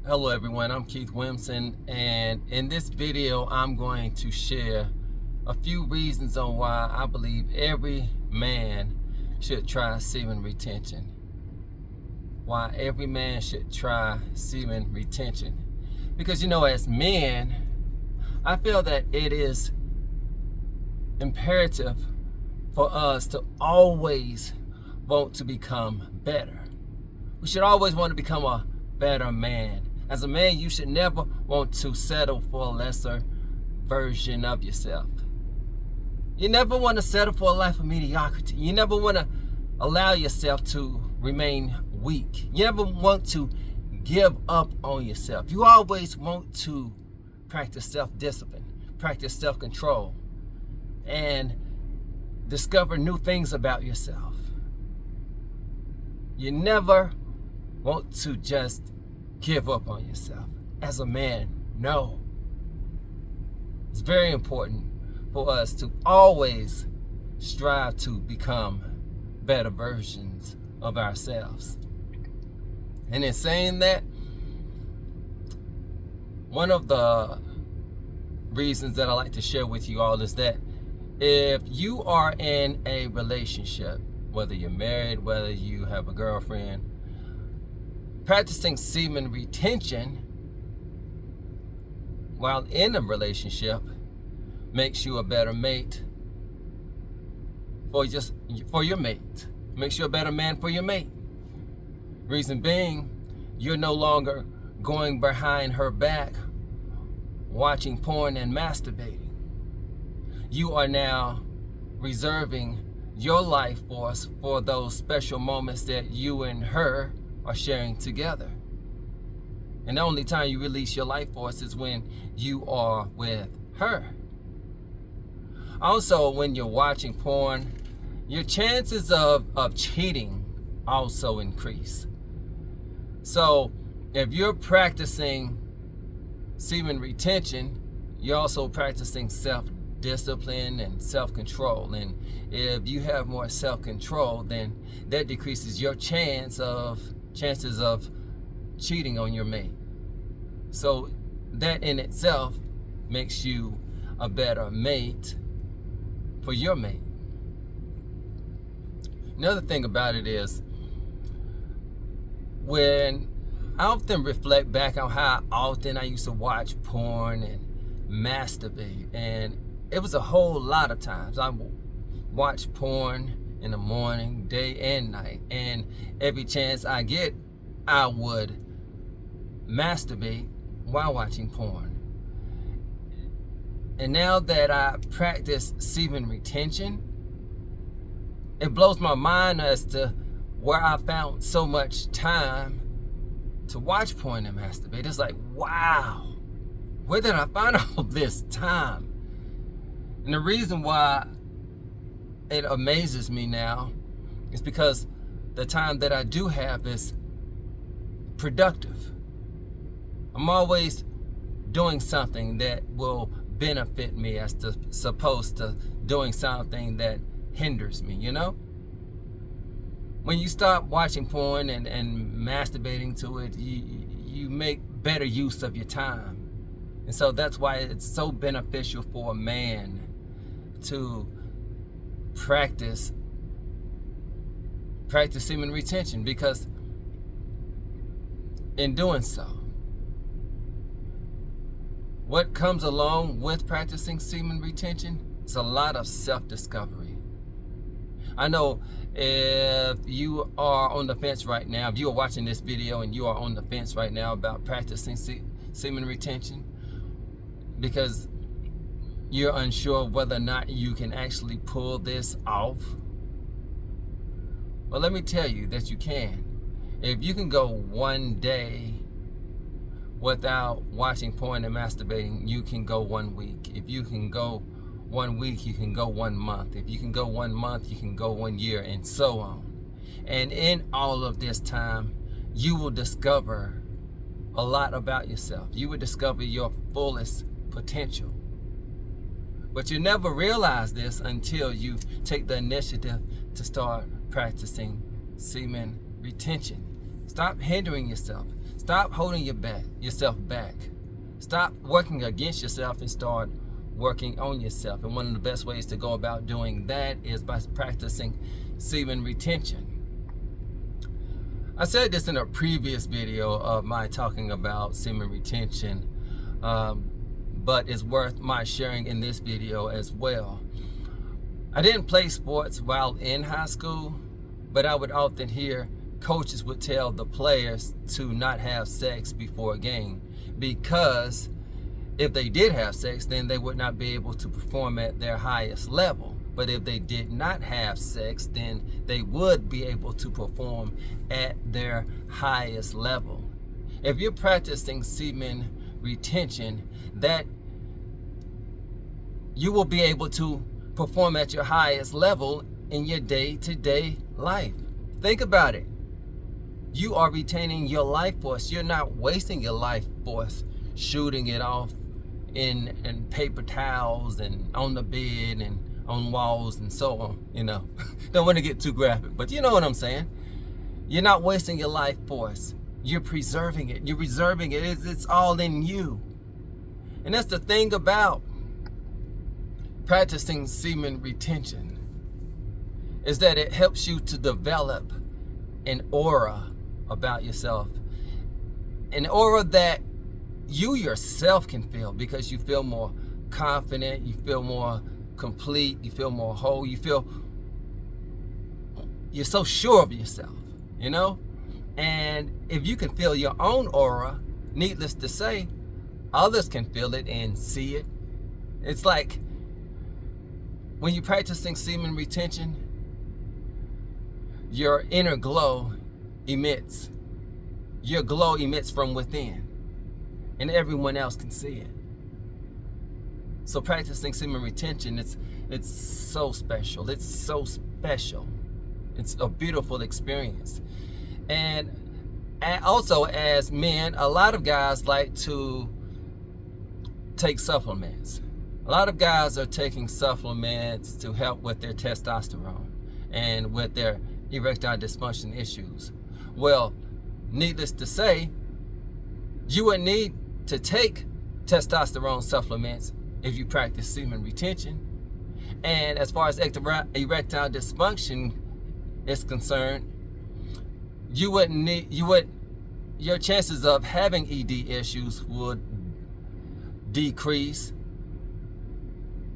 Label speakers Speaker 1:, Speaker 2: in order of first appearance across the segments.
Speaker 1: Hello everyone, I'm Keith Williamson, and in this video I'm going to share a few reasons on why I believe every man should try semen retention. Why every man should try semen retention. Because as men, I feel that it is imperative for us to always want to become better. We should always want to become a better man. As a man, you should never want to settle for a lesser version of yourself. You never want to settle for a life of mediocrity. You never want to allow yourself to remain weak. You never want to give up on yourself. You always want to practice self-discipline, practice self-control, and discover new things about yourself. You never want to just give up on yourself. As a man, no. It's very important for us to always strive to become better versions of ourselves. And in saying that, one of the reasons that I like to share with you all is that if you are in a relationship, whether you're married, whether you have a girlfriend, practicing semen retention while in a relationship makes you a better mate for your mate. Makes you a better man for your mate. Reason being, you're no longer going behind her back watching porn and masturbating. You are now reserving your life force for those special moments that you and her are sharing together. And the only time you release your life force is when you are with her. Also, when you're watching porn, your chances of cheating also increase. So if you're practicing semen retention, you're also practicing self-discipline and self-control. And if you have more self-control, then that decreases your chances of cheating on your mate. So that in itself makes you a better mate for your mate. Another thing about it is, when I often reflect back on how often I used to watch porn and masturbate, and it was a whole lot of times. I watch porn in the morning, day and night, and every chance I get, I would masturbate while watching porn. And now that I practice semen retention, it blows my mind as to where I found so much time to watch porn and masturbate. It's like, wow, where did I find all this time? And the reason why it amazes me now is because the time that I do have is productive. I'm always doing something that will benefit me as opposed to doing something that hinders me, When you stop watching porn and masturbating to it, you make better use of your time. And so that's why it's so beneficial for a man to practice semen retention, because in doing so, what comes along with practicing semen retention is a lot of self-discovery. I know if you are on the fence right now, if you are watching this video and you are on the fence right now about practicing semen retention because you're unsure whether or not you can actually pull this off, well, let me tell you that you can. If you can go one day without watching porn and masturbating, you can go 1 week. If you can go 1 week, you can go 1 month. If you can go 1 month, you can go 1 year, and so on. And in all of this time, you will discover a lot about yourself. You will discover your fullest potential. But you never realize this until you take the initiative to start practicing semen retention. Stop hindering yourself. Stop holding yourself back. Stop working against yourself and start working on yourself. And one of the best ways to go about doing that is by practicing semen retention. I said this in a previous video of my talking about semen retention, but it's worth my sharing in this video as well. I didn't play sports while in high school, but I would often hear coaches would tell the players to not have sex before a game, because if they did have sex, then they would not be able to perform at their highest level. But if they did not have sex, then they would be able to perform at their highest level. If you're practicing semen retention, that you will be able to perform at your highest level in your day-to-day life. Think about it. You are retaining your life force. You're not wasting your life force shooting it off in paper towels and on the bed and on walls and so on, you know. Don't want to get too graphic, but you know what I'm saying. You're not wasting your life force. You're preserving it. You're reserving it. It's all in you. And that's the thing about practicing semen retention, is that it helps you to develop an aura about yourself. An aura that you yourself can feel, because you feel more confident, you feel more complete, you feel more whole, you're so sure of yourself, you know? And if you can feel your own aura, needless to say, others can feel it and see it. It's like when you're practicing semen retention, your inner glow emits. Your glow emits from within, and everyone else can see it. So practicing semen retention, it's so special. It's so special. It's a beautiful experience. And also, as men, a lot of guys like to take supplements. A lot of guys are taking supplements to help with their testosterone and with their erectile dysfunction issues. Well, needless to say, you would need to take testosterone supplements if you practice semen retention. And as far as erectile dysfunction is concerned, your chances of having ED issues would decrease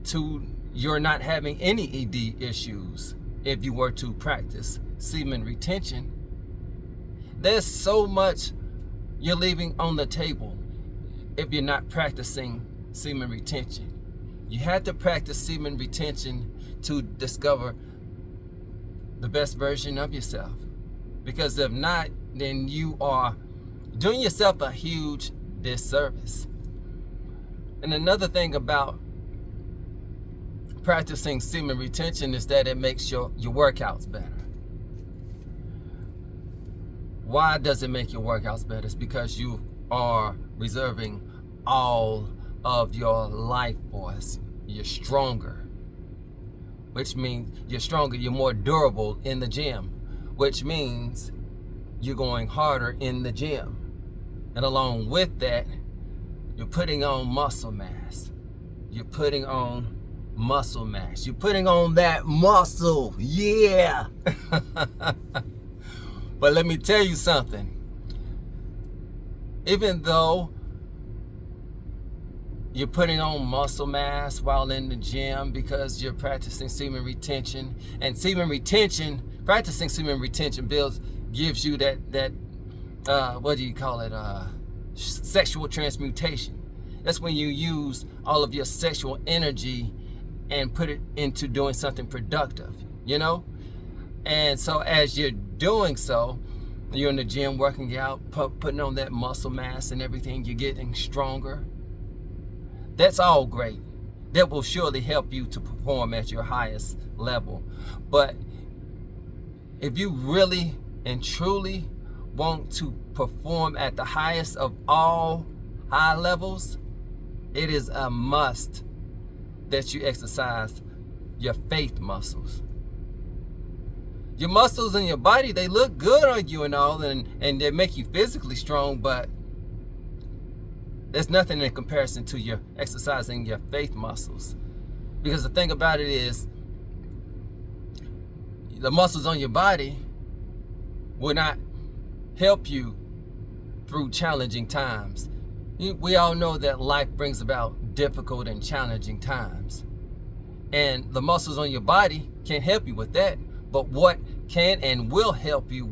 Speaker 1: to you're not having any ED issues if you were to practice semen retention. There's so much you're leaving on the table if you're not practicing semen retention. You have to practice semen retention to discover the best version of yourself. Because if not, then you are doing yourself a huge disservice. And another thing about practicing semen retention is that it makes your workouts better. Why does it make your workouts better? It's because you are reserving all of your life force. You're stronger, which means you're stronger, you're more durable in the gym, which means you're going harder in the gym. And along with that, you're putting on muscle mass. You're putting on muscle mass. You're putting on that muscle. Yeah. But let me tell you something. Even though you're putting on muscle mass while in the gym because you're practicing semen retention, and practicing semen retention gives you that what do you call it? Sexual transmutation. That's when you use all of your sexual energy and put it into doing something productive, you know? And so as you're doing so, you're in the gym working out, putting on that muscle mass and everything, you're getting stronger. That's all great. That will surely help you to perform at your highest level. But if you really and truly want to perform at the highest of all high levels, it is a must that you exercise your faith muscles. Your muscles in your body, they look good on you and all, and they make you physically strong, but there's nothing in comparison to your exercising your faith muscles. Because the thing about it is, the muscles on your body will not help you through challenging times. We all know that life brings about difficult and challenging times. And the muscles on your body can't help you with that. But what can and will help you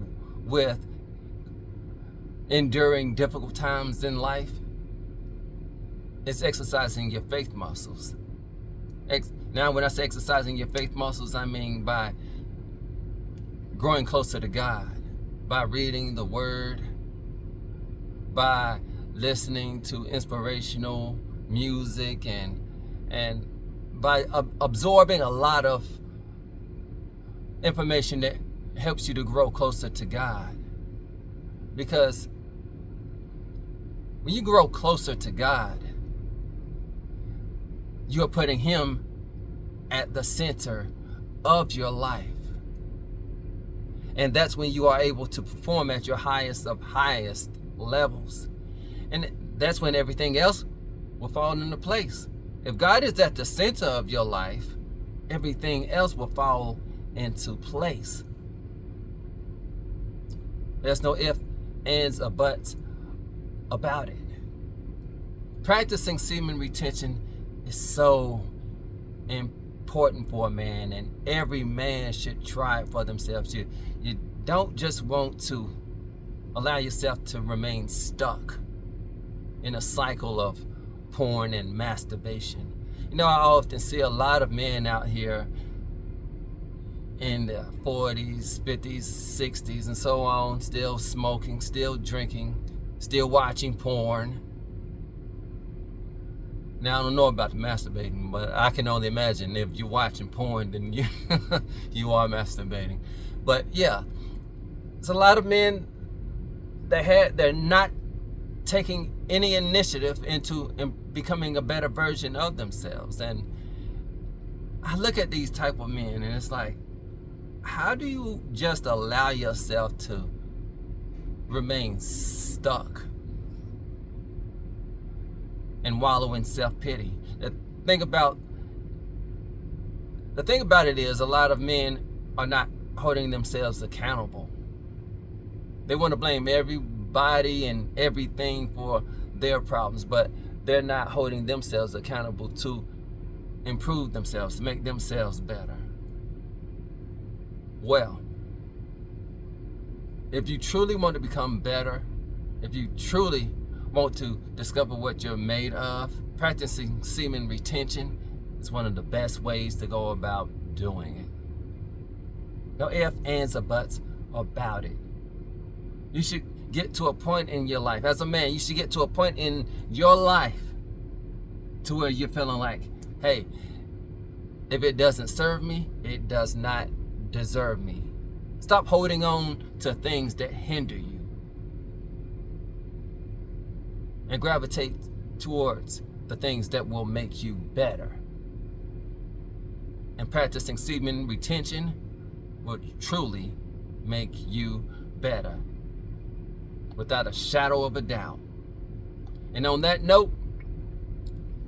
Speaker 1: with enduring difficult times in life is exercising your faith muscles. Now, when I say exercising your faith muscles, I mean by growing closer to God, by reading the Word, by listening to inspirational music, and by absorbing a lot of information that helps you to grow closer to God. Because when you grow closer to God, you're putting Him at the center of your life. And that's when you are able to perform at your highest of highest levels. And that's when everything else will fall into place. If God is at the center of your life, everything else will fall into place. There's no ifs, ands, or buts about it. Practicing semen retention is so important for a man, and every man should try it for themselves. You don't just want to allow yourself to remain stuck in a cycle of porn and masturbation. You know, I often see a lot of men out here in their 40s, 50s, 60s, and so on, still smoking, still drinking, still watching porn. Now, I don't know about the masturbating, but I can only imagine if you're watching porn, then you you are masturbating. But yeah, there's a lot of men that they're not taking any initiative into becoming a better version of themselves. And I look at these type of men, and it's like, how do you just allow yourself to remain stuck and wallow in self-pity? The thing about it is, a lot of men are not holding themselves accountable. They want to blame everybody and everything for their problems, but they're not holding themselves accountable to improve themselves, to make themselves better. Well, if you truly want to become better, if you truly want to discover what you're made of, practicing semen retention is one of the best ways to go about doing it. No ifs, ands, or buts about it. You should get to a point in your life, as a man, you should get to a point in your life to where you're feeling like, hey, if it doesn't serve me, it does not deserve me. Stop holding on to things that hinder you and gravitate towards the things that will make you better. And practicing semen retention will truly make you better, without a shadow of a doubt. And on that note,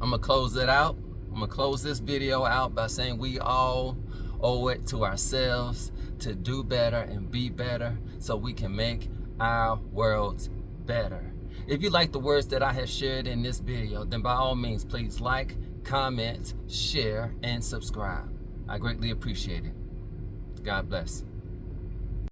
Speaker 1: I'm gonna close it out. I'm gonna close this video out by saying we all owe it to ourselves to do better and be better, so we can make our worlds better. If you like the words that I have shared in this video, then by all means, please like, comment, share, and subscribe. I greatly appreciate it. God bless.